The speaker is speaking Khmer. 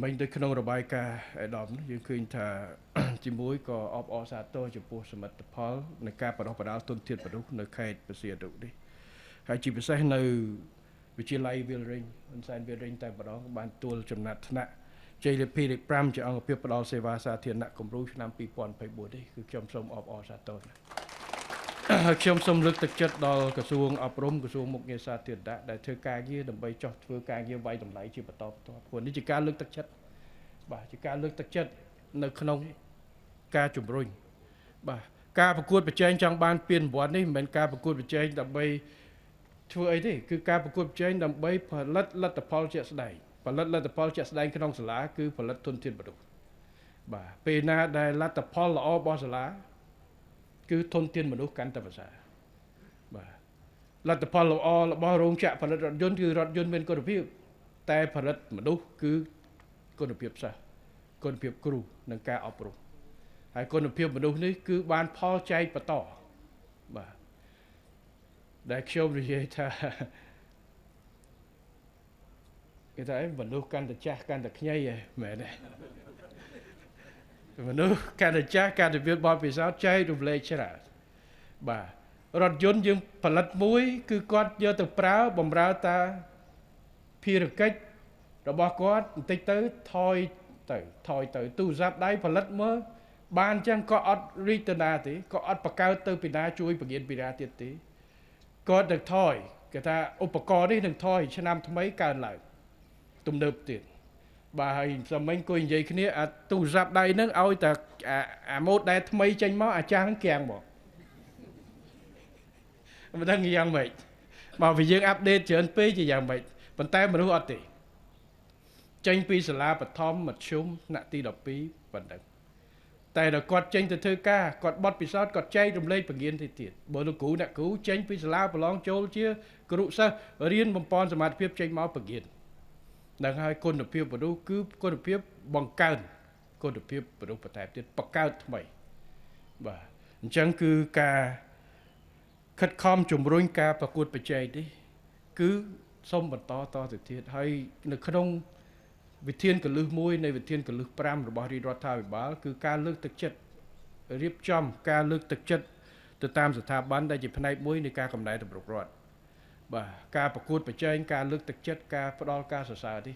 មិញដូចក្នុងរបាយការណ៍ឯកឧត្តមយើងឃើញថាជាមួយក៏អបអរសាទរចំពោះសមិទ្ធផលនៃការបដិបដាលទុនធានមនុស្សនៅខេត្តបរសៀននេះហើយជាពិសេសនៅវិទ្យាល័យវាលរេងហ៊ុនសែនវាលរេងតែម្ដងបានទួលចំណាត់ថ្នាក់ជ័យលាភីលេខ5ជាអង្គភាពផ្ដល់សេវាសាធារណៈគំរូឆ្នាំ2024នេះគឺខ្ញុំសូមអបអរសាទរហើយខ្ញុំសូមលើកទឹកចិត្តដល់ក្រសួងអប់រំក្រសួងមុខងារសាធារណៈដែលធ្វើការងារដើម្បីចោះធ្វើការងារវាយតម្លៃជាបន្តបន្ទាប់ព្រោះនេះជាការលើកទឹកចិត្តបាទជាការលើកទឹកចិត្តនៅក្នុងការជំរុញបាទការប្រកួតប្រជែងចង់បានពានរង្វាន់នេះមិនមែនការប្រកួតប្រជែងដើម្បីធ្វើអីទេគឺការប្រកួតប្រជែងដើម្បីផលិតលទ្ធផលជាក់ស្ដែងផលិតលទ្ធផលជាក់ស្ដែងក្នុងសាលាគឺផលិតទុនធានមនុស្សបាទពេលណាដែលលទ្ធផលល្អរបស់សាលាគឺធនធានមនុស្សកាន់តែប្រសើរបាទលទ្ធផលល្អរបស់រោងចក្រផលិតរថយន្តគឺរថយន្តមានគុណភាពតែផលិតមនុស្សគឺគុណភាពសិស្សគុណភាពគ្រូនិងការអប់រំហើយគុណភាពមនុស្សនេះគឺបានផលចែកបន្តបាទដែលខ្ញុំនិយាយថាគេថាមនុស្សកាន់តែចាស់កាន់តែខ្ញីហ៎មែនទេមនុស្សកាន់តែចាស់កាន់តែមានបទពិសោធន៍ចែករំលែកច្រើនបាទរថយន្តយើងផលិតមួយគឺគាត់យកទៅប្រើបំរើតាភារកិច្ចរបស់គាត់បន្តិចទៅថយទៅទូរស័ព្ទដៃផលិតមើលបានអញ្ចឹងក៏អត់រីកទៅណាទេក៏អត់បង្កើតទៅពីណាជួយបង្រៀនពីណាទៀតទេគាត់នឹងថយគេថាឧបករណ៍នេះនឹងថយឆ្នាំថ្មីកើនឡើងទំនើបទៀតបាទហើយសមមិញគួយនិយាយគ្នាអាទូរស័ព្ទដៃហ្នឹងឲ្យតែអាម៉ូតដែលថ្មីចេញមកអាចាស់ហ្នឹងកៀងមកមិនដឹងយ៉ាងម៉េចមកវាយើងអាប់ដេតច្រើនពេកជាយ៉ាងម៉េចប៉ុន្តែមនុស្សអត់ទេចេញពីសាលាបឋមមធ្យមថ្នាក់ទី12ប៉ុណ្ណឹងតែដល់គាត់ចេញទៅធ្វើការគាត់បត់ពិសោធន៍គាត់ចែករំលែកបង្រៀនទៅទៀតបើលោកគ្រូអ្នកគ្រូចេញពីសាលាប្រឡងចូលជាគ្រូសិស្សរៀនបំពន់សមត្ថភាពចេញមកបង្រៀននឹងហើយគុណភាពមនុស្សគឺគុណភាពបង្កើនគុណភាពមនុស្សបន្ថែមទៀតបង្កើតថ្មីបាទអញ្ចឹងគឺការខិតខំជំរុញការប្រកួតប្រជែងនេះគឺសូមបន្តតទៅទៀតហើយនៅក្នុងវិធានកលឹះមួយនៃវិធានកលឹះ5របស់រាជរដ្ឋាភិបាលគឺការលើកទឹកចិត្តរៀបចំការលើកទឹកចិត្តទៅតាមស្ថាប័នដែលជាផ្នែកមួយនៃការកំណែតម្រង់រដ្ឋបាទការប្រកួតប្រជែងការលើកទឹកចិត្តការផ្ដល់ការសរសើរនេះ